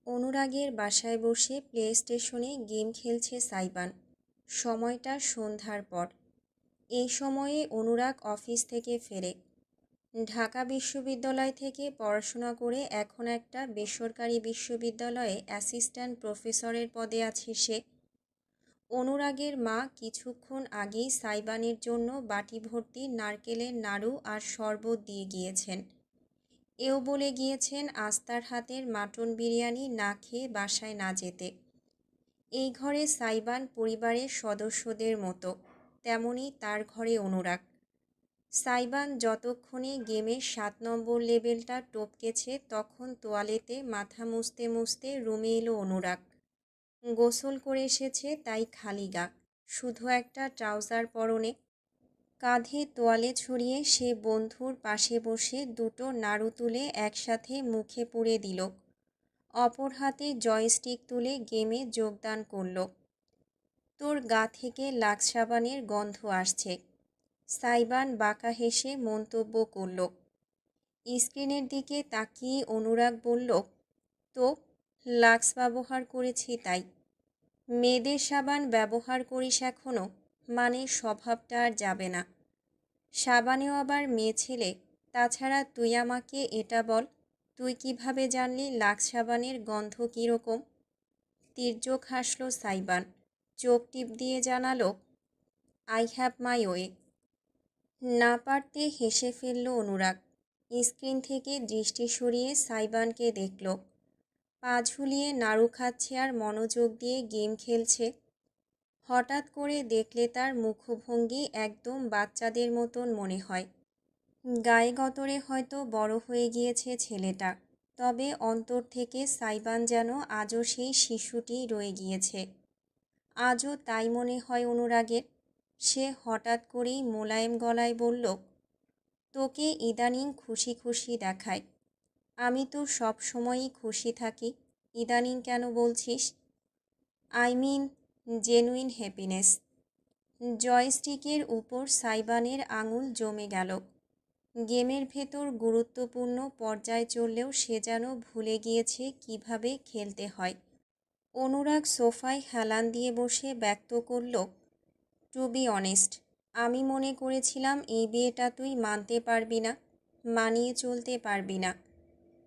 অনুরাগের বাসায় বসে প্লে স্টেশনে গেম খেলছে সাইবান। সময়টা সন্ধ্যার পর। এই সময়ে অনুরাগ অফিস থেকে ফেরে। ঢাকা বিশ্ববিদ্যালয় থেকে পড়াশোনা করে এখন একটা বেসরকারি বিশ্ববিদ্যালয়ে অ্যাসিস্ট্যান্ট প্রফেসরের পদে আছে সে। অনুরাগের মা কিছুক্ষণ আগেই সাইবানের জন্য বাটি ভর্তি নারকেলের নাড়ু আর শরবত দিয়ে গিয়েছেন। এও বলে গিয়েছেন আস্তার হাতের মাটন বিরিয়ানি না খেয়ে বাসায় না যেতে। এই ঘরে সাইবান পরিবারের সদস্যদের মতো, তেমনি তার ঘরে অনুরাগ। সাইবান যতক্ষণে গেমের 7 নম্বর লেভেলটা টপকেছে তখন তোয়ালেতে মাথা মুছতে মুছতে রুমে এলো অনুরাগ। গোসল করে এসেছে তাই খালি গা, শুধু একটা ট্রাউজার পরনে। কাঁধে তোয়ালে ছড়িয়ে সে বন্ধুর পাশে বসে দুটো নাড়ু তুলে একসাথে মুখে পুরে দিল। অপর হাতে জয়স্টিক তুলে গেমে যোগদান করল। তোর গা থেকে লাক্স সাবানের গন্ধ আসছে, সাইবান বাঁকা হেসে মন্তব্য করল। স্ক্রিনের দিকে তাকিয়ে অনুরাগ বলল, তো লাক্স ব্যবহার করেছি তাই। মেয়েদের সাবান ব্যবহার করিস এখনও, মানে স্বভাবটা আর যাবে না। সাবানেও আবার মেয়ে ছেলে। তাছাড়া তুই আমাকে এটা বল, তুই কিভাবে জানলি লাক্স সাবানের গন্ধ কীরকম? তির্যক হাসল সাইবান, চোখ টিপ দিয়ে জানালো, আই হ্যাভ মাই ওয়ে। না পারতে হেসে ফেলল অনুরাগ। স্ক্রিন থেকে দৃষ্টি সরিয়ে সাইবানকে দেখল। পা ঝুলিয়ে নাড়ু খাচ্ছে আর মনোযোগ দিয়ে গেম খেলছে। হঠাৎ করে দেখলে তার মুখভঙ্গি একদম বাচ্চাদের মতন মনে হয়। গায়ে গতরে হয়তো বড় হয়ে গিয়েছে ছেলেটা, তবে অন্তর থেকে সাইবান যেন আজও সেই শিশুটি রয়ে গিয়েছে। আজও তাই মনে হয় অনুরাগের। সে হঠাৎ করেই মোলায়েম গলায় বলল, তোকে ইদানিং খুশি খুশি দেখায়। আমি তো সব সময়ই খুশি থাকি, ইদানিং কেন বলছিস? I mean genuine happiness. জয়স্টিকের উপর সাইবানের আঙুল জমে গেল। গেমের ভেতর গুরুত্বপূর্ণ পর্যায়ে চললেও সে যেন ভুলে গিয়েছে কিভাবে খেলতে হয়। অনুরাগ সোফায় হেলান দিয়ে বসে ব্যক্ত করল, টু বি অনেস্ট, আমি মনে করেছিলাম এই বিয়েটা তুই মানতে পারবি না, মানিয়ে চলতে পারবি না।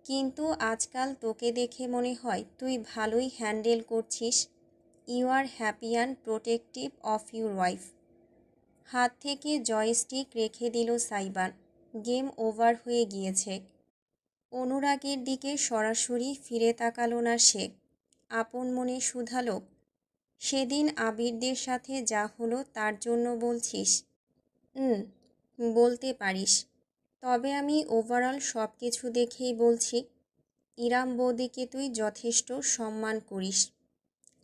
কিন্তু আজকাল তোকে দেখে মনে হয় তুই ভালোই হ্যান্ডেল করছিস। You are happy and protective of your wife. হাত থেকে জয়স্টিক রেখে দিল সাইবান। গেম ওভার হয়ে গিয়েছে। অনুরাগের দিকে সরাসরি ফিরে তাকালো না সে। আপন মনে শুধালো, সেদিন আবিরদের সাথে যা হলো তার জন্য বলছিস? বলতে পারিস, তবে আমি ওভারঅল সব কিছু দেখেই বলছি। ইরাম বৌদিকে তুই যথেষ্ট সম্মান করিস।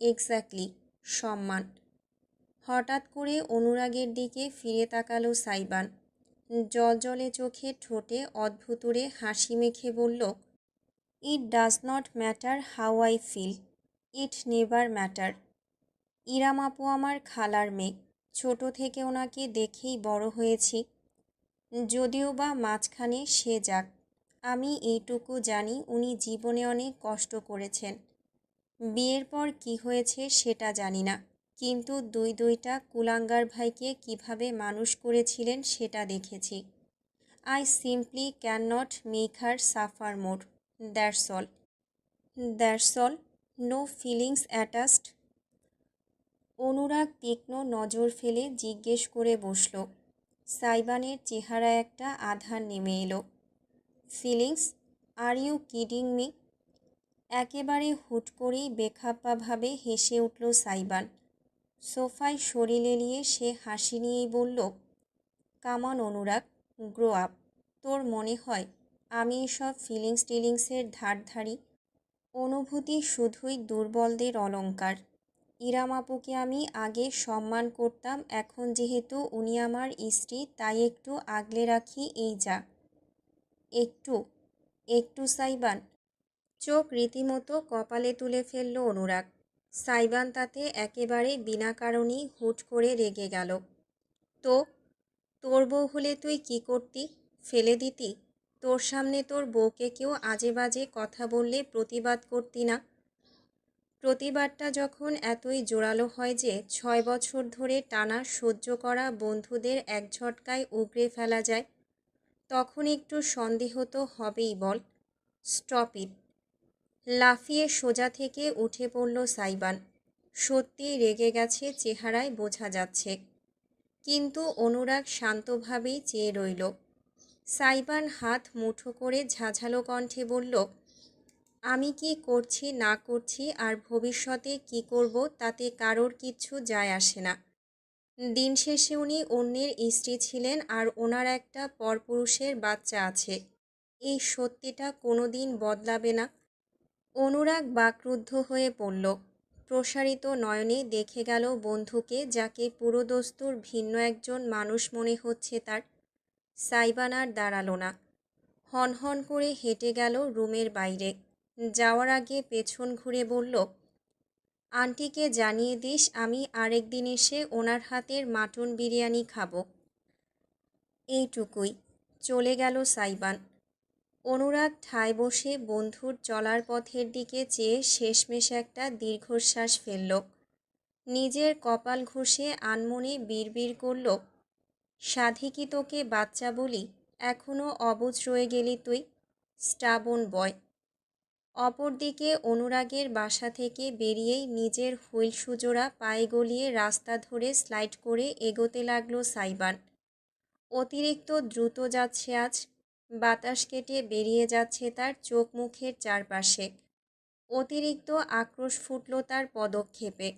এক্স্যাক্টলি, সম্মান। হঠাৎ করে অনুরাগের দিকে ফিরে তাকালো সাইবান। জলজলে চোখে ঠোঁটে অদ্ভুতুরে হাসি মেখে বলল, it does not matter how I feel, it never matter. Iram আপু আমার খালার মেয়ে, ছোট থেকে ওনাকে দেখেই বড় হয়েছি। যদিও বা মাঝখানে সে যাক, আমি এইটুকু জানি উনি জীবনে অনেক কষ্ট করেছেন। বিয়ের পর কি হয়েছে সেটা জানি না, কিন্তু দুইটা কুলাঙ্গার ভাইকে কিভাবে মানুষ করেছিলেন সেটা দেখেছি। I simply can not make her suffer more, that's all. That's all, no feelings attached. Anurag তীক্ষ্ণ নজর ফেলে জিজ্ঞেস করে বসল। সাইবানের চেহারা একটা আধার নেমে এলো। Feelings? Are you kidding me? একেবারে হুট করেই বেখাপ্পাভাবে হেসে উঠল সাইবান। সোফায় শরীর এলিয়ে সে হাসি নিয়েই বলল, কামান অনুরাগ, গ্রো আপ। তোর মনে হয় আমি এসব টিলিংসের ধারধারি? অনুভূতি শুধুই দুর্বলদের অলংকার। ইরাম আপুকে আমি আগে সম্মান করতাম, এখন যেহেতু উনি আমার স্ত্রী তাই একটু আগলে রাখি, এই যা। একটু একটু সাইবান। চোখ রীতিমতো কপালে তুলে ফেলল অনুরাগ। সাইবান তাতে একেবারে বিনা কারণেই হুট করে রেগে গেল। তো তোর বউ হলে তুই কি করতি? ফেলে দিতি? তোর সামনে তোর বউকে কেউ আজে বাজে কথা বললে প্রতিবাদ করতি না? প্রতিবাদটা যখন এতই জোরালো হয় যে 6 বছর ধরে টানা সহ্য করা বন্ধুদের এক ঝটকায় উগরে ফেলা যায়, তখন একটু সন্দেহ তো হবেই বল। Stop it. লাফিয়ে সোজা থেকে উঠে পড়ল সাইবান। সত্যিই রেগে গেছে, চেহারায় বোঝা যাচ্ছে। কিন্তু অনুরাগ শান্তভাবেই চেয়ে রইল। সাইবান হাত মুঠো করে ঝাঝালো কণ্ঠে বলল, আমি কি করছি না করছি আর ভবিষ্যতে কি করব তাতে কারোর কিচ্ছু যায় আসে না। দিন শেষে উনি অন্যের স্ত্রী ছিলেন আর ওনার একটা পরপুরুষের বাচ্চা আছে। এই সত্যিটা কোনো দিন বদলাবে না। অনুরাগ বাকরুদ্ধ হয়ে পড়ল। প্রসারিত নয়নে দেখে গেল বন্ধুকে, যাকে পুরোদস্তুর ভিন্ন একজন মানুষ মনে হচ্ছে তার। সাইবান আর দাঁড়ালো না। হনহন করে হেঁটে গেল রুমের বাইরে। যাওয়ার আগে পেছন ঘুরে বলল, আন্টিকে জানিয়ে দিস আমি আরেকদিন এসে ওনার হাতের মাটন বিরিয়ানি খাবো। এইটুকুই। চলে গেল সাইবান। অনুরাগ ঠায় বসে বন্ধুর চলার পথের দিকে চেয়ে শেষমেশ একটা দীর্ঘশ্বাস ফেলল। নিজের কপাল ঘষে আনমনে বিড়বিড় করল, সাধে কি তোকে বাচ্চা বলি? এখনও অবুঝ রয়ে গেলি তুই, স্টাবন বয়। অপরদিকে অনুরাগের বাসা থেকে বেরিয়েই নিজের হুইল সুজোড়া পায়ে গলিয়ে রাস্তা ধরে স্লাইড করে এগোতে লাগলো সাইবান। অতিরিক্ত দ্রুত যাচ্ছে আজ। বাতাস কেটে বেরিয়ে যাচ্ছে তার চোখ মুখের চারপাশে। অতিরিক্ত আক্রোশ ফুটল তার পদক্ষেপে।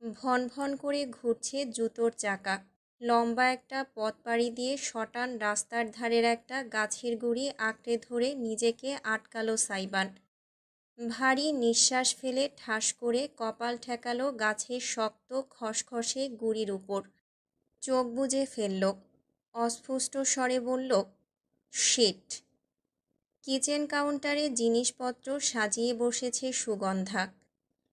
ভন ভন করে ঘুরছে জুতোর চাকা। লম্বা একটা পথ পাড়ি দিয়ে শটান রাস্তার ধারের একটা গাছের গুঁড়ি আঁকড়ে ধরে নিজেকে আটকালো সাইবান। ভারী নিঃশ্বাস ফেলে ঠাস করে কপাল ঠেকালো গাছের শক্ত খসখসে গুঁড়ির উপর। চোখ বুজে ফেলল। অস্ফুট স্বরে বলল, শিট। কিচেন কাউন্টারে জিনিসপত্র সাজিয়ে বসেছে সুগন্ধা।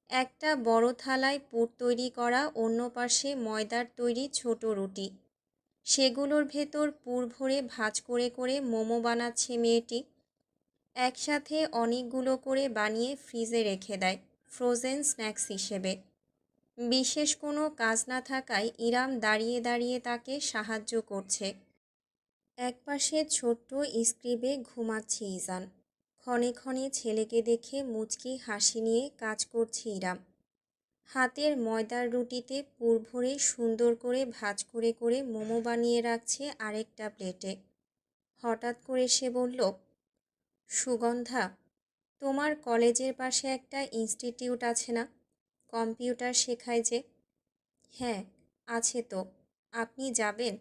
একটা বড় থালায় পুর তৈরি করা, অন্য পাশে ময়দার তৈরি ছোট রুটি। সেগুলোর ভেতর পুর ভরে ভাঁজ করে করে মোমো বানাচ্ছে মেয়েটি। একসাথে অনেকগুলো করে বানিয়ে ফ্রিজে রেখে দেয় ফ্রোজেন স্ন্যাক্স হিসেবে। বিশেষ কোনো কাজ না থাকায় ইরাম দাঁড়িয়ে দাঁড়িয়ে তাকে সাহায্য করছে। একপাশে ছোট্ট স্ক্রিবে ঘুমাচ্ছে ইজান। ক্ষণে ক্ষণে ছেলেকে দেখে মুচকি হাসি নিয়ে কাজ করছে ইরাম। হাতের ময়দার রুটিতে পুর ভরে সুন্দর করে ভাঁজ করে করে মোমো বানিয়ে রাখছে আরেকটা প্লেটে। হঠাৎ করে সে বলল, সুগন্ধা, তোমার কলেজের পাশে একটা ইনস্টিটিউট আছে না, কম্পিউটার শেখায় যে? হ্যাঁ আছে তো, আপনি যাবেন?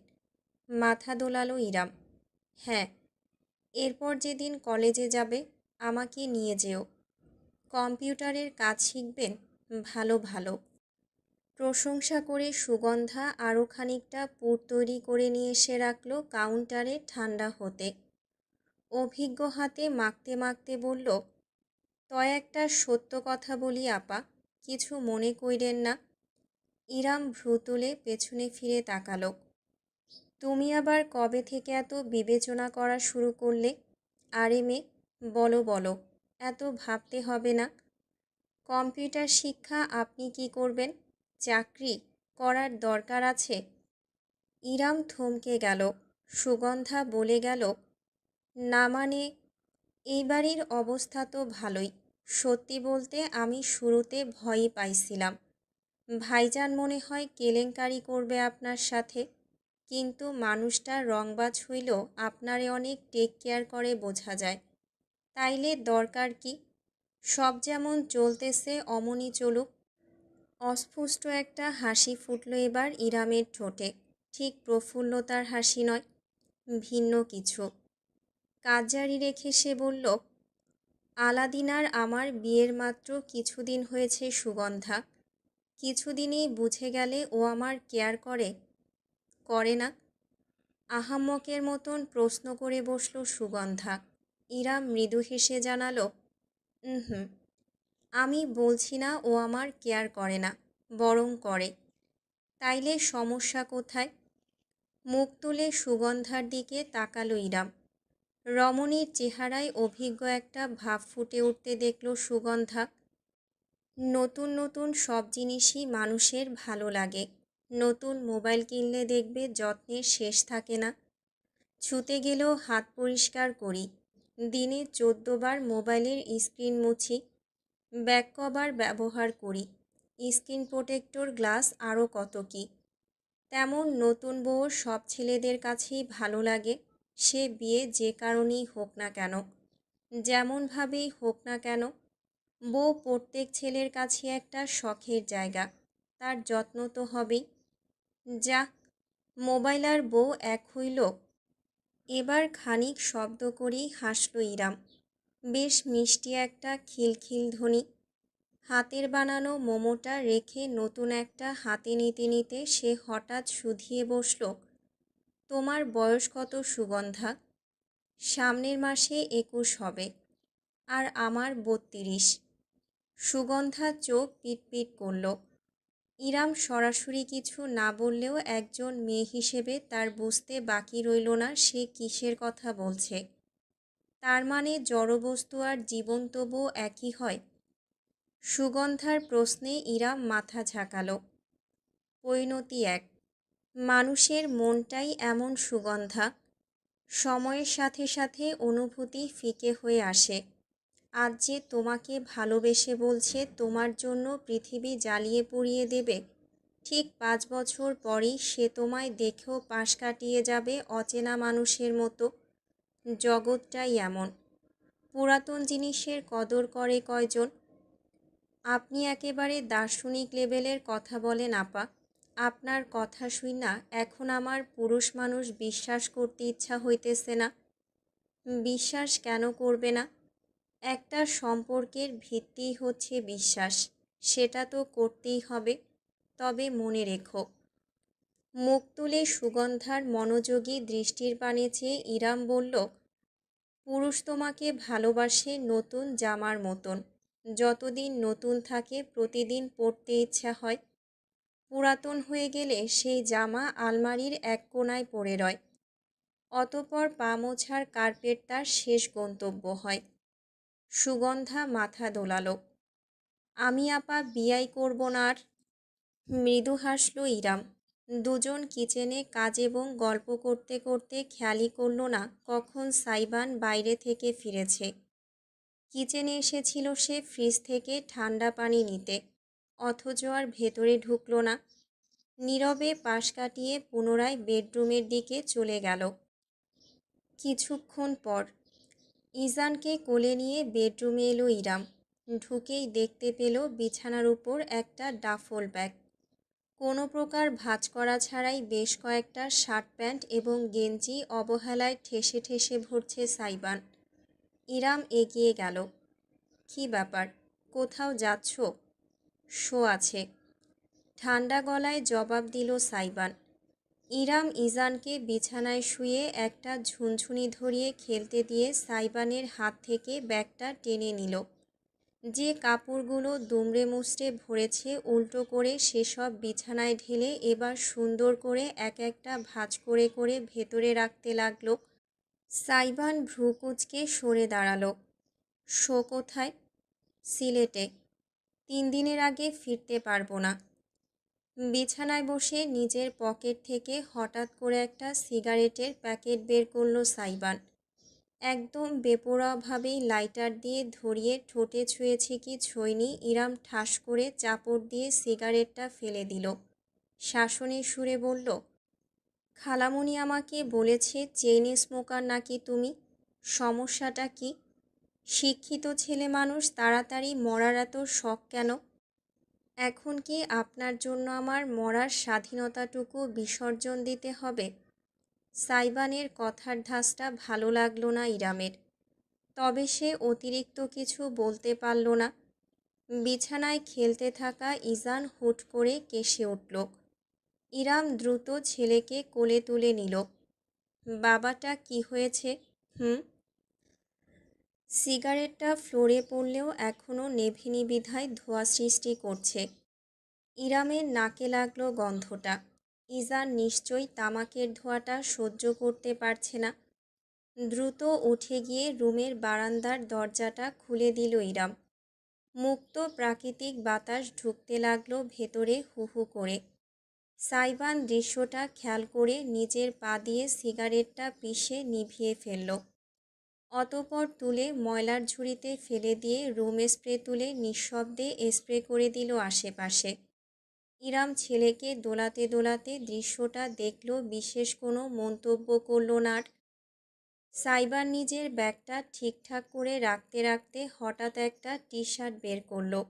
মাথা দোলালো ইরাম। হ্যাঁ, এরপর যেদিন কলেজে যাবে আমাকে নিয়ে যেও। কম্পিউটারের কাজ শিখবেন, ভালো ভালো। প্রশংসা করে সুগন্ধা আরও খানিকটা পুর তৈরি করে নিয়ে এসে রাখল কাউন্টারে ঠান্ডা হতে। অভিজ্ঞ হাতে মাখতে মাখতে বলল, তয় একটা সত্য কথা বলি আপা, কিছু মনে কইরেন না। ইরাম ভ্রু তুলে পেছনে ফিরে তাকালো। তুমি আবার কবে থেকে এত বিবেচনা করা শুরু করলে? আরে মেয়ে, বলো বলো, এত ভাবতে হবে না। কম্পিউটার শিক্ষা আপনি কি করবেন? চাকরি করার দরকার আছে? ইরাম থমকে গেল। সুগন্ধা বলে গেল, না মানে, এই বাড়ির অবস্থা তো ভালোই। সত্যি বলতে আমি শুরুতে ভয়ই পাইছিলাম। ভাইজান মনে হয় কেলেঙ্কারি করবে আপনার সাথে, কিন্তু মানুষটা রংবাজ হইলেও আপনারে অনেক টেক কেয়ার করে বোঝা যায়। তাইলে দরকার কি? সব যেমন চলতেছে অমনি চলুক। অস্ফুট একটা হাসি ফুটল এবার ইরামের ঠোঁটে। ঠিক প্রফুল্লতার হাসি নয়, ভিন্ন কিছু। কাজ জারি রেখে সে বলল, আলাদিন আর আমার বিয়ের মাত্র কিছুদিন হয়েছে সুগন্ধা। কিছুদিনেই বুঝে গেলে ও আমার কেয়ার করে? করে না? আহাম্মকের মতন প্রশ্ন করে বসল সুগন্ধা। ইরাম মৃদু হেসে জানালো, হুম, আমি বলছি না ও আমার কেয়ার করে না, বরং করে। তাইলে সমস্যা কোথায়? মুখ তুলে সুগন্ধার দিকে তাকালো ইরাম। রমণীর চেহারায় অভিজ্ঞ একটা ভাব ফুটে উঠতে দেখল সুগন্ধা। নতুন নতুন সব জিনিসই মানুষের ভালো লাগে। নতুন মোবাইল কিনলে দেখবে যত্নের শেষ থাকে না। ছুতে গেলেও হাত পরিষ্কার করি। দিনে 14 বার মোবাইলের স্ক্রিন মুছি। ব্যাক কভার ব্যবহার করি। স্ক্রিন প্রোটেক্টর গ্লাস আরও কত কী। তেমন নতুন বউও সব ছেলেদের কাছেই ভালো লাগে। সে বিয়ে যে কারণেই হোক না কেন, যেমনভাবেই হোক না কেন, বউ প্রত্যেক ছেলের কাছে একটা শখের জায়গা। তার যত্ন তো হবেই। যা, মোবাইল আর বউ এক হইল। এবার খানিক শব্দ করেই হাসল ইরাম। বেশ মিষ্টি একটা খিলখিল ধ্বনি। হাতের বানানো মোমোটা রেখে নতুন একটা হাতে নিতে নিতে সে হঠাৎ শুধিয়ে বসল। তোমার বয়স কত সুগন্ধা? সামনের মাসে 21 হবে। আর আমার 32। সুগন্ধা চোখ পিটপিট করল। ইরাম সরাসরি কিছু না বললেও একজন মেয়ে হিসেবে তার বুঝতে বাকি রইল না সে কিসের কথা বলছে। তার মানে জড়বস্তু আর জীবন্ত বউ একই হয়? সুগন্ধার প্রশ্নে ইরাম মাথা ঝাঁকাল। পরিণতি এক। মানুষের মনটাই এমন সুগন্ধা। সময়ের সাথে সাথে অনুভূতি ফিকে হয়ে আসে। আজ যে তোমাকে ভালোবেসে বলছে তোমার জন্য পৃথিবী জ্বালিয়ে পুড়িয়ে দেবে, ঠিক 5 বছর পরই সে তোমায় দেখেও পাশ কাটিয়ে যাবে অচেনা মানুষের মতো। জগৎটাই এমন। পুরাতন জিনিসের কদর করে কয়জন? আপনি একেবারে দার্শনিক লেভেলের কথা বলেন আপা। আপনার কথা শুইনা এখন আমার পুরুষ মানুষ বিশ্বাস করতে ইচ্ছা হইতেছে না। বিশ্বাস কেন করবে না? একটা সম্পর্কের ভিত্তিই হচ্ছে বিশ্বাস। সেটা তো করতেই হবে। তবে মনে রেখো। মুখ তুলে সুগন্ধার মনোযোগী দৃষ্টির পানে চেয়ে ইরাম বলল, পুরুষ তোমাকে ভালোবাসে নতুন জামার মতন। যতদিন নতুন থাকে প্রতিদিন পরতে ইচ্ছা হয়। পুরাতন হয়ে গেলে সেই জামা আলমারির এক কোণায় পড়ে রয়। অতঃপর পা মোছার কার্পেট তার শেষ গন্তব্য হয়। সুগন্ধা মাথা দোলালো। আমি আপা বিয়াই করব না আর। মৃদু হাসল ইরাম। দুজন কিচেনে কাজ এবং গল্প করতে করতে খেয়ালই করল না কখন সাইবান বাইরে থেকে ফিরেছে। কিচেনে এসেছিল সে ফ্রিজ থেকে ঠান্ডা পানি নিতে, অথচ আর ভেতরে ঢুকল না। নীরবে পাশ কাটিয়ে পুনরায় বেডরুমের দিকে চলে গেল। কিছুক্ষণ পর ইজানকে কোলে নিয়ে বেডরুমে এলো ইরাম। ঢুকেই দেখতে পেল বিছানার উপর একটা ডাফল ব্যাগ। কোনো প্রকার ভাঁজ করা ছাড়াই বেশ কয়েকটা শার্ট প্যান্ট এবং গেঞ্জি অবহেলায় ঠেসে ঠেসে ভরছে সাইবান। ইরাম এগিয়ে গেল। কী ব্যাপার, কোথাও যাচ্ছ? শো আছে, ঠান্ডা গলায় জবাব দিল সাইবান। ইরাম ইজানকে বিছানায় শুয়ে একটা ঝুনঝুনি ধরিয়ে খেলতে দিয়ে সাইবানের হাত থেকে ব্যাগটা টেনে নিল। যে কাপড়গুলো দুমড়ে মুচড়ে ভরেছে উল্টো করে সেসব বিছানায় ঢেলে এবার সুন্দর করে এক একটা ভাঁজ করে করে ভেতরে রাখতে লাগলো। সাইবান ভ্রু কুঁচকে সরে দাঁড়ালো। শো কোথায়? সিলেটে। 3 দিনের আগে ফিরতে পারবো না। বিছানায় বসে নিজের পকেট থেকে হঠাৎ করে একটা সিগারেটের প্যাকেট বের করল সাইবান। একদম বেপরোয়াভাবেই লাইটার দিয়ে ধরিয়ে ঠোঁটে ছুঁয়েছে কি ছোঁয়নি ইরাম ঠাস করে চাপড় দিয়ে সিগারেটটা ফেলে দিল। শাসনের সুরে বলল, খালামণি আমাকে বলেছে চেইন স্মোকার নাকি তুমি। সমস্যাটা কি? শিক্ষিত ছেলে মানুষ তাড়াতাড়ি মরার এত শখ কেন? এখন কি আপনার জন্য আমার মরার স্বাধীনতাটুকু বিসর্জন দিতে হবে? সাইবানের কথার ধাঁচটা ভালো লাগলো না ইরামের। তবে সে অতিরিক্ত কিছু বলতে পারল না। বিছানায় খেলতে থাকা ইজান হুট করে কেসে উঠল। ইরাম দ্রুত ছেলেকে কোলে তুলে নিল। বাবাটা কি হয়েছে? হুম। সিগারেটটা ফ্লোরে পড়লেও এখনও নেভেনি বিধায় ধোঁয়া সৃষ্টি করছে। ইরামের নাকে লাগলো গন্ধটা। ইজান নিশ্চয়ই তামাকের ধোঁয়াটা সহ্য করতে পারছে না। দ্রুত উঠে গিয়ে রুমের বারান্দার দরজাটা খুলে দিল ইরাম। মুক্ত প্রাকৃতিক বাতাস ঢুকতে লাগলো ভেতরে হু হু করে। সাইবান দৃশ্যটা খেয়াল করে নিজের পা দিয়ে সিগারেটটা পিষে নিভিয়ে ফেলল। অতঃপর তুলে ময়লার ঝুড়িতে ফেলে দিয়ে রুম স্প্রে তুলে নিঃশব্দে স্প্রে করে দিল আশেপাশে। ইরাম ছেলেকে দোলাতে দোলাতে দৃশ্যটা দেখল, বিশেষ কোনো মন্তব্য করল না আর। সাইবার নিজের ব্যাগটা ঠিকঠাক করে রাখতে রাখতে হঠাৎ একটা টি শার্ট বের করলো,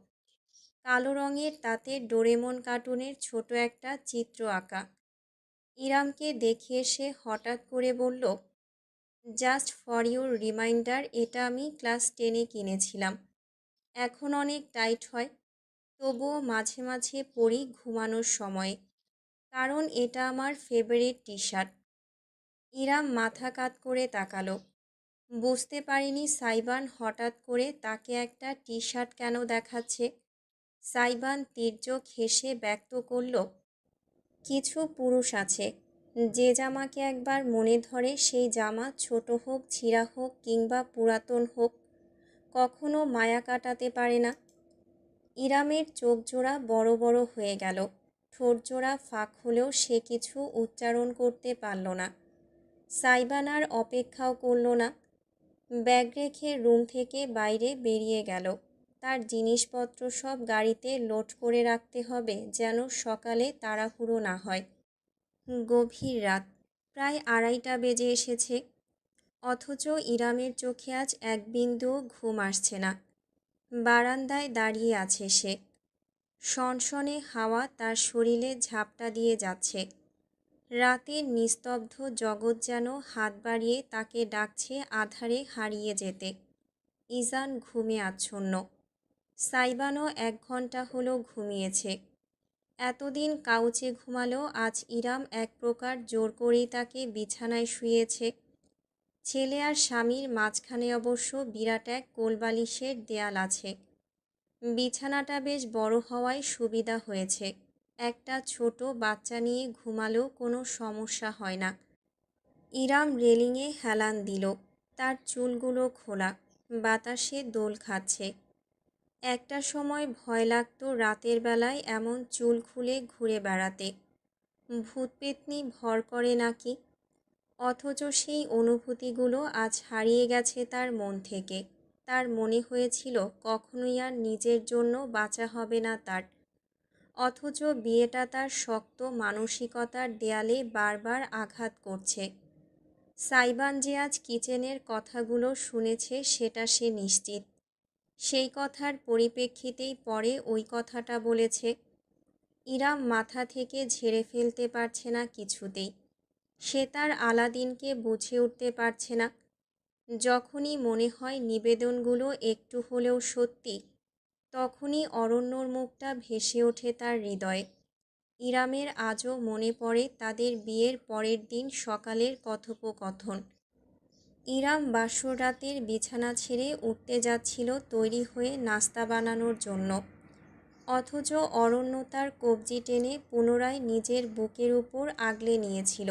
কালো রঙের, তাতে ডোরেমন কার্টুনের ছোট একটা চিত্র আঁকা। ইরামকে দেখে সে হঠাৎ করে বলল, জাস্ট ফর ইউর রিমাইন্ডার, এটা আমি ক্লাস 10-এ কিনেছিলাম। এখন অনেক টাইট হয়, তবুও মাঝে মাঝে পরি ঘুমানোর সময়, কারণ এটা আমার ফেভারিট টি শার্ট। ইরাম মাথা কাত করে তাকালো। বুঝতে পারিনি সাইবান হঠাৎ করে তাকে একটা টি শার্ট কেন দেখাচ্ছে। সাইবান তীর্যক হেসে ব্যক্ত করল, কিছু পুরুষ আছে যে জামাকে একবার মনে ধরে সেই জামা ছোট হোক, ছিঁড়া হোক কিংবা পুরাতন হোক, কখনো মায়া কাটাতে পারে না। ইরামের চোখ জোড়া বড় বড় হয়ে গেল, ঠোঁট জোড়া ফাঁক হলেও সে কিছু উচ্চারণ করতে পারল না। সাইবান আর অপেক্ষাও করল না, ব্যাগ রেখে রুম থেকে বাইরে বেরিয়ে গেল। তার জিনিসপত্র সব গাড়িতে লোড করে রাখতে হবে, যেন সকালে তাড়াহুড়ো না হয়। গভীর রাত, প্রায় 2:30 বেজে এসেছে, অথচ ইরামের চোখে আজ এক বিন্দুও ঘুম আসছে না। বারান্দায় দাঁড়িয়ে আছে সে। সনসনে হাওয়া তার শরীরে ঝাপটা দিয়ে যাচ্ছে। রাতের নিস্তব্ধ জগৎ যেন হাত বাড়িয়ে তাকে ডাকছে আধারে হারিয়ে যেতে। ইজান ঘুমে আচ্ছন্ন। সাইবানও 1 ঘন্টা হলো ঘুমিয়েছে। এতদিন কাউচে ঘুমালো, আজ ইরাম এক প্রকার জোর করেই তাকে বিছানায় শুয়েছে। ছেলে আর স্বামীর মাঝখানে অবশ্য বিরাট এক কোলবালিশের দেয়াল আছে। বিছানাটা বেশ বড় হওয়ায় সুবিধা হয়েছে। একটা ছোট বাচ্চা নিয়ে ঘুমালেও কোনো সমস্যা হয় না। ইরাম রেলিংয়ে হেলান দিল, তার চুলগুলো খোলা, বাতাসে দোল খাচ্ছে। একটা সময় ভয় লাগতো রাতের বেলায় এমন চুল খুলে ঘুরে বেড়াতে, ভূতপেত্নী ভর করে নাকি। অথচ সেই অনুভূতিগুলো আজ হারিয়ে গেছে তার মন থেকে। তার মনে হয়েছিল কখনোই আর নিজের জন্য বাঁচা হবে না তার। অথচ বিয়েটা তার শক্ত মানসিকতার দেয়ালে বারবার আঘাত করছে। সাইবান যে আজ কিচেনের কথাগুলো শুনেছে সেটা সে নিশ্চিত। সেই কথার পরিপ্রেক্ষিতেই পরে ওই কথাটা বলেছে। ইরাম মাথা থেকে ঝেড়ে ফেলতে পারছে না কিছুতেই। সে তার আলাদিনকে বুঝে উঠতে পারছে না। যখনই মনে হয় নিবেদনগুলো একটু হলেও সত্যি, তখনই অরণ্যর মুখটা ভেসে ওঠে তার হৃদয়ে। ইরামের আজও মনে পড়ে তাদের বিয়ের পরের দিন সকালের কথোপকথন। ইরাম বাসর রাতের বিছানা ছেড়ে উঠতে যাচ্ছিল তৈরি হয়ে নাস্তা বানানোর জন্য, অথচ অরণ্য তার কবজি টেনে পুনরায় নিজের বুকের উপর আগলে নিয়েছিল।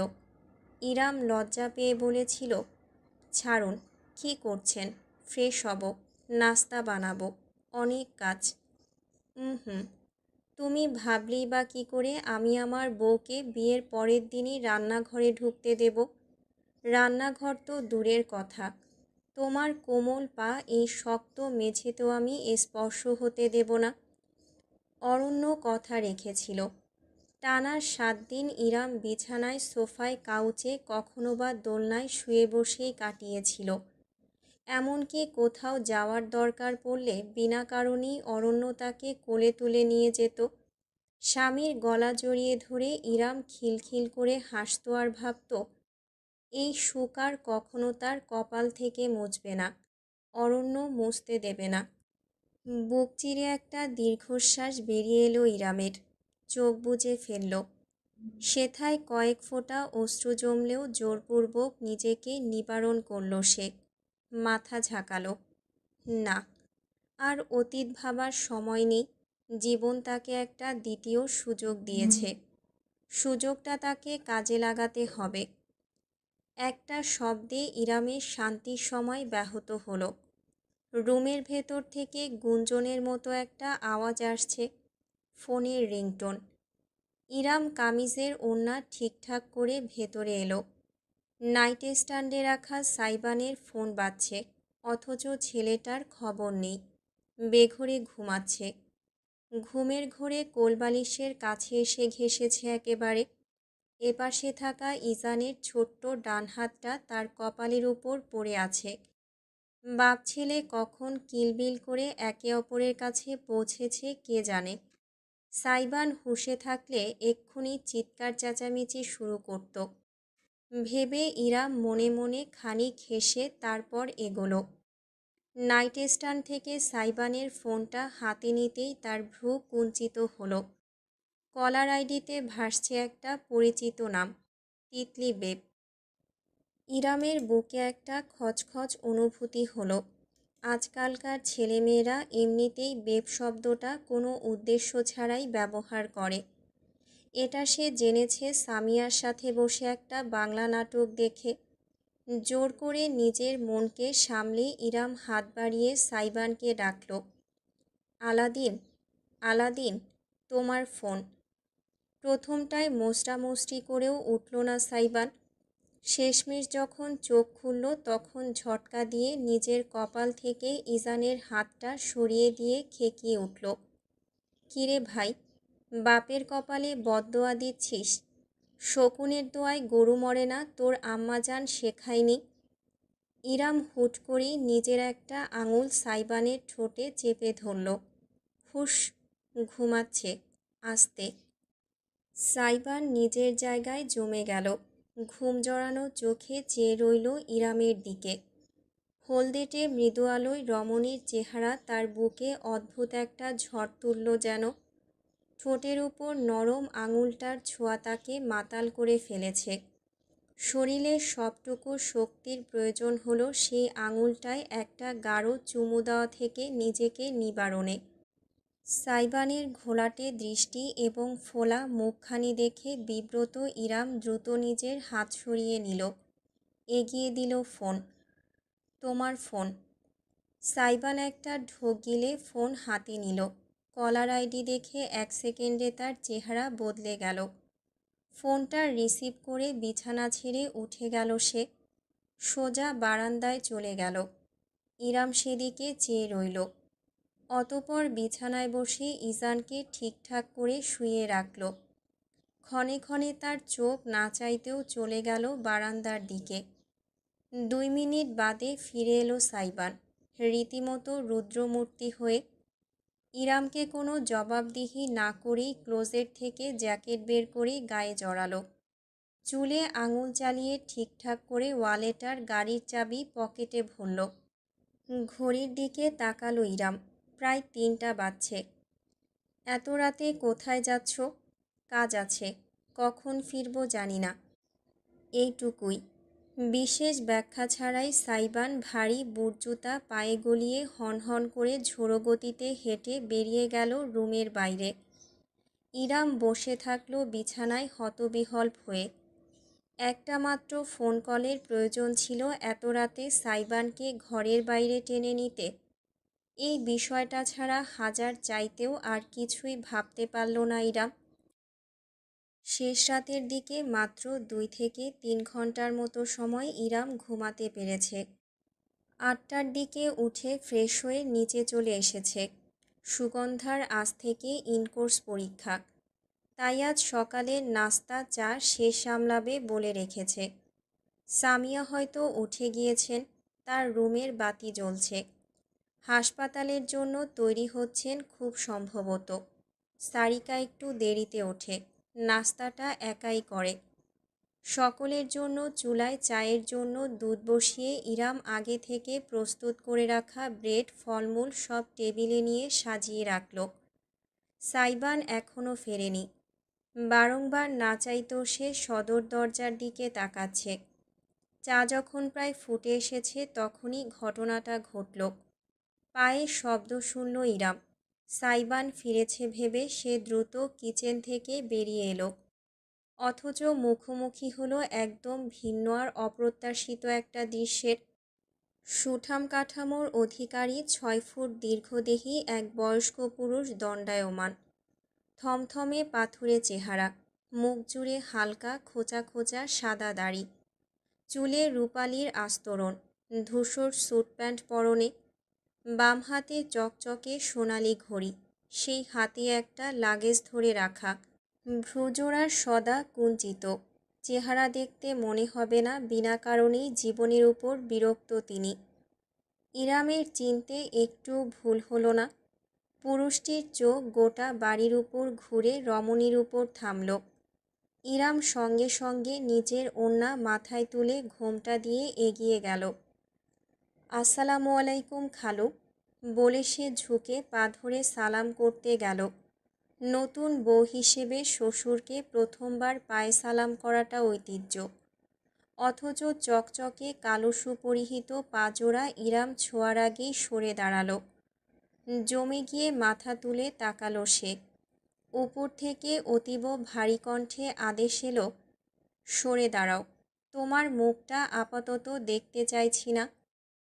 ইরাম লজ্জা পেয়ে বলেছিল, ছাড়ুন, কী করছেন, ফ্রেশ হব, নাস্তা বানাবো, অনেক কাজ। হুম, তুমি ভাবলেই বা কী করে আমি আমার বউকে বিয়ের পরের দিনই রান্নাঘরে ঢুকতে দেব? রান্নাঘর তো দূরের কথা, তোমার কোমল পা এই শক্ত মেঝেতেও আমি স্পর্শ হতে দেব না। অরণ্য কথা রেখেছিল। টানা 7 দিন ইরাম বিছানায়, সোফায়, কাউচে, কখনো বা দোলনায় শুয়ে বসেই কাটিয়েছিল। এমনকি কোথাও যাওয়ার দরকার পড়লে বিনা কারণেই অরণ্য তাকে কোলে তুলে নিয়ে যেত। স্বামীর গলা জড়িয়ে ধরে ইরাম খিলখিল করে হাসত আর ভাবত, এই সুখ আর কখনো তার কপাল থেকে মুছবে না, অরণ্য মুছতে দেবে না। বুক চিরে একটা দীর্ঘশ্বাস বেরিয়ে এলো ইরামের। চোখ বুজে ফেলল। সেথায় কয়েক ফোঁটা অশ্রু জমলেও জোরপূর্বক নিজেকে নিবারণ করল সে। মাথা ঝাঁকালো। না, আর অতীত ভাবার সময় নেই। জীবন তাকে একটা দ্বিতীয় সুযোগ দিয়েছে। সুযোগটা তাকে কাজে লাগাতে হবে। একটা শব্দে ইরামের শান্তির সময় ব্যাহত হলো। রুমের ভেতর থেকে গুঞ্জনের মতো একটা আওয়াজ আসছে, ফোনের রিংটোন। ইরাম কামিজের ওড়না ঠিকঠাক করে ভেতরে এলো। নাইট স্ট্যান্ডে রাখা সাইবানের ফোন বাজছে, অথচ ছেলেটার খবর নেই। বেঘোরে ঘুমাচ্ছে। ঘুমের ঘোরে কোলবালিশের কাছে এসে ঘেঁষেছে একেবারে। এপাশে থাকা ইজানের ছোট্ট ডান হাতটা তার কপালের উপর পড়ে আছে। বাপ ছেলে কখন কিলবিল করে একে অপরের কাছে পৌঁছেছে কে জানে। সাইবান হুঁশে থাকলে এক্ষুনি চিৎকার চেঁচামেচি শুরু করত। ভেবে ইরাম মনে মনে খানিক হেসে তারপর এগোলো। নাইট স্ট্যান্ড থেকে সাইবানের ফোনটা হাতে নিতেই তার ভ্রু কুঞ্চিত হলো। কলার আইডিতে ভাসছে একটা পরিচিত নাম, তিতলি বেব। ইরামের বুকে একটা খচখচ অনুভূতি হলো। আজকালকার ছেলেমেয়েরা এমনিতেই বেব শব্দটা কোনো উদ্দেশ্য ছাড়াই ব্যবহার করে। এটা সে জেনেছে সামিয়ার সাথে বসে একটা বাংলা নাটক দেখে। জোর করে নিজের মনকে সামলে ইরাম হাত বাড়িয়ে সাইবানকে ডাকল। আলাদিন, আলাদিন, তোমার ফোন। প্রথমটায় মোস্টামুষ্টি করেও উঠল না সাইবান। শেষমেশ যখন চোখ খুলল তখন ঝটকা দিয়ে নিজের কপাল থেকে ইজানের হাতটা সরিয়ে দিয়ে খেকিয়ে উঠল। কিরে ভাই, বাপের কপালে বদদোয়া দিচ্ছিস? শকুনের দোয়ায় গরু মরে না তোর আম্মাজান শেখায়নি? ইরাম হুট করেই নিজের একটা আঙুল সাইবানের ঠোঁটে চেপে ধরল। হুশ, ঘুমাচ্ছে, আস্তে। সাইবান নিজের জায়গায় জমে গেল। ঘুম জড়ানো চোখে চেয়ে রইল ইরামের দিকে। হলদেটে মৃদু আলোয় রমণীর চেহারা তার বুকে অদ্ভুত একটা ঝড় তুলল যেন। ঠোঁটের উপর নরম আঙুলটার ছোঁয়া তাকে মাতাল করে ফেলেছে। শরীরের সবটুকু শক্তির প্রয়োজন হলো সেই আঙুলটায় একটা গাঢ় চুমু দেওয়া থেকে নিজেকে নিবারণে। সাইবানের ঘোলাটে দৃষ্টি এবং ফোলা মুখখানি দেখে বিব্রত ইরাম দ্রুত নিজের হাত সরিয়ে নিল। এগিয়ে দিল ফোন। তোমার ফোন। সাইবান একটা ঢোক গিলে ফোন হাতে নিল। কলার আইডি দেখে 1 সেকেন্ডে তার চেহারা বদলে গেল। ফোনটা রিসিভ করে বিছানা ছেড়ে উঠে গেল সে। সোজা বারান্দায় চলে গেল। ইরাম সেদিকে চেয়ে রইল। অতপর বিছানায় বসে ইজানকে ঠিকঠাক করে শুইয়ে রাখল। ক্ষণে ক্ষণে তার চোখ না চাইতেও চলে গেল বারান্দার দিকে। 2 মিনিট বাদে ফিরে এলো সাইবান, রীতিমতো রুদ্রমূর্তি হয়ে। ইরামকে কোনো জবাবদিহি না করেই ক্লোজেট থেকে জ্যাকেট বের করে গায়ে জড়ালো। চুলে আঙুল চালিয়ে ঠিকঠাক করে ওয়ালেট আর গাড়ির চাবি পকেটে ভরল। ঘড়ির দিকে তাকালো ইরাম। প্রায় 3টা বাজছে। এত রাতে কোথায় যাচ্ছ? কাজ আছে, কখন ফিরব জানি না। এইটুকুই। বিশেষ ব্যাখ্যা ছাড়াই সাইবান ভারী বুট জুতা পায়ে গলিয়ে হনহন করে ঝোড়ো গতিতে হেঁটে বেরিয়ে গেল রুমের বাইরে। ইরাম বসে থাকলো বিছানায় হতবিহ্বল হয়ে। একটা মাত্র ফোন কলের প্রয়োজন ছিল এত রাতে সাইবানকে ঘরের বাইরে টেনে নিতে। এই বিষয়টা ছাড়া হাজার চাইতেও আর কিছুই ভাবতে পারল না ইরাম। শেষ রাতের দিকে মাত্র 2 থেকে 3 ঘন্টার মতো সময় ইরাম ঘুমাতে পেরেছে। 8টার দিকে উঠে ফ্রেশ হয়ে নিচে চলে এসেছে। সুগন্ধার আজ থেকে ইনকোর্স পরীক্ষা, তাই আজ সকালের নাস্তা চা শেষ সামলাবে বলে রেখেছে। সামিয়া হয়তো উঠে গিয়েছেন, তার রুমের বাতি জ্বলছে। হাসপাতালের জন্য তৈরি হচ্ছেন খুব সম্ভবত। সারিকা একটু দেরিতে ওঠে, নাস্তাটা একাই করে। সকলের জন্য চুলায় চায়ের জন্য দুধ বসিয়ে ইরাম আগে থেকে প্রস্তুত করে রাখা ব্রেড ফলমূল সব টেবিলে নিয়ে সাজিয়ে রাখল। সাইবান এখনও ফেরেনি। বারংবার না চাইতেও সে সদর দরজার দিকে তাকাচ্ছে। চা যখন প্রায় ফুটে এসেছে তখনই ঘটনাটা ঘটল। পায়ের শব্দ শুনল ইরাম। সাইবান ফিরেছে ভেবে সে দ্রুত কিচেন থেকে বেরিয়ে এলো। অথচ মুখোমুখি হলো একদম ভিন্ন আর অপ্রত্যাশিত একটা দৃশ্যের। সুঠাম কাঠামোর অধিকারী 6 ফুট দীর্ঘদেহী এক বয়স্ক পুরুষ দণ্ডায়মান। থমথমে পাথুরে চেহারা, মুখ জুড়ে হালকা খোঁচা খোঁচা সাদা দাড়ি, চুলে রূপালির আস্তরণ, ধূসর স্যুট প্যান্ট পরনে, বাম হাতে চকচকে সোনালি ঘড়ি, সেই হাতে একটা লাগেজ ধরে রাখা। ভ্রুজোড়ার সদা কুঞ্চিত, চেহারা দেখতে মনে হবে না বিনা কারণেই জীবনের উপর বিরক্ত তিনি। ইরামের চিনতে একটু ভুল হলো না। পুরুষটির চোখ গোটা বাড়ির উপর ঘুরে রমণীর উপর থামল। ইরাম সঙ্গে সঙ্গে নিজের ওড়না মাথায় তুলে ঘোমটা দিয়ে এগিয়ে গেল। আসসালামু আলাইকুম খালু বলে সে ঝুঁকে পা ধরে সালাম করতে গেল। নতুন বউ হিসেবে শ্বশুরকে প্রথমবার পায়ে সালাম করাটা ঐতিহ্য, অথচ চকচকে কালো সুপরিহিত পাজোড়া ইরাম ছোঁয়ার আগেই সরে দাঁড়ালো। জমে গিয়ে মাথা তুলে তাকালো সে। উপর থেকে অতীব ভারী কণ্ঠে আদেশ এলো, সরে দাঁড়াও, তোমার মুখটা আপাতত দেখতে চাইছি না।